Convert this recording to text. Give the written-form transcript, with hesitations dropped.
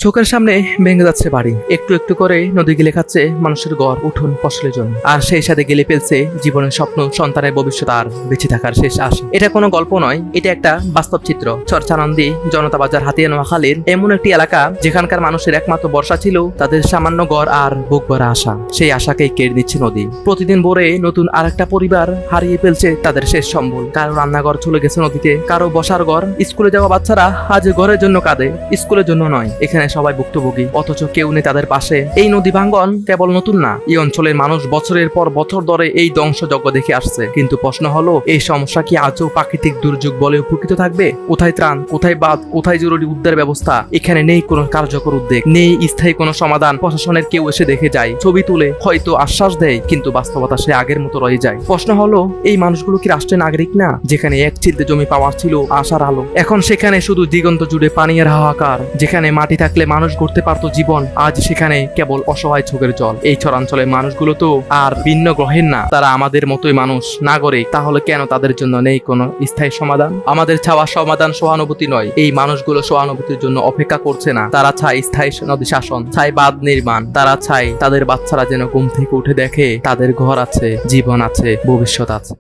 চোখের সামনে ভেঙে যাচ্ছে বাড়ি, একটু একটু করে নদী গিলে খাচ্ছে মানুষের ঘর, উঠোন, ফসলের জন্য। আর সেই সাথে গিলে ফেলছে জীবনের স্বপ্ন, সন্তানের ভবিষ্যৎ আর বেঁচে থাকার শেষ আশা। এটা কোনো গল্প নয়, এটা একটা বাস্তব চিত্র। চরচানন্দী জনতা বাজার হাতিয়া নোয়াখালীর এমন একটি এলাকা যেখানকার মানুষের একমাত্র ভরসা ছিল তাদের সামান্য ঘর আর বুক ভরা আশা। সেই আশাকেই কেড়ে নিচ্ছে নদী। প্রতিদিন ভোরে নতুন আরেকটা পরিবার হারিয়ে ফেলছে তাদের শেষ সম্বল। কারো রান্নাঘর চলে গেছে নদীতে, কারো বসার ঘর। স্কুলে যাওয়া বাচ্চারা আজ ঘরের জন্য কাঁদে, স্কুলের জন্য নয়। এখানে সবাই ভুক্তভোগী, অথচ কেউ নেই তাদের পাশে। এই নদী ভাঙ্গন কেবল নতুন না, এই অঞ্চলের মানুষ বছরের পর বছর ধরে এই ধ্বংসযজ্ঞ দেখে আসছে। কিন্তু প্রশ্ন হলো, এই সমস্যা কি আজও প্রাকৃতিক দুর্যোগ বলে উপকৃত থাকবে? কোথায় ত্রাণ, কোথায় বাঁধ, কোথায় জরুরি উদ্ধার ব্যবস্থা? এখানে নেই কোনো কার্যকর উদ্যোগ, নেই স্থায়ী কোনো সমাধান। প্রশাসনের কেউ এসে দেখে যায়, ছবি তুলে, হয়তো আশ্বাস দেয়, কিন্তু বাস্তবতা সে আগের মতো রয়ে যায়। প্রশ্ন হলো, এই মানুষগুলো কি রাষ্ট্রের নাগরিক না? যেখানে এক চিলতে জমি পাওয়ার ছিল আশার আলো, এখন সেখানে শুধু দিগন্ত জুড়ে পানির হাহাকার। যেখানে মাটি থাকলে মানুষ গড়তে পারতো জীবন, আজ সেখানে কেবল অসহায় চোখের জল। এই চরাঞ্চলের মানুষগুলো তো আর ভিন্ন গ্রহের না, তারা আমাদের মতোই মানুষ, নাগরিক। তাহলে কেন তাদের জন্য নেই কোনো স্থায়ী সমাধান? আমাদের চাওয়া সমাধান সহানুভূতি নয়, এই মানুষগুলো সহানুভূতির জন্য অপেক্ষা করছে না। তারা চায় স্থায়ী নদী শাসন, চায় বাঁধ নির্মাণ। তারা চায় তাদের বাচ্চারা যেন ঘুম থেকে উঠে দেখে তাদের ঘর আছে, জীবন আছে, ভবিষ্যৎ আছে।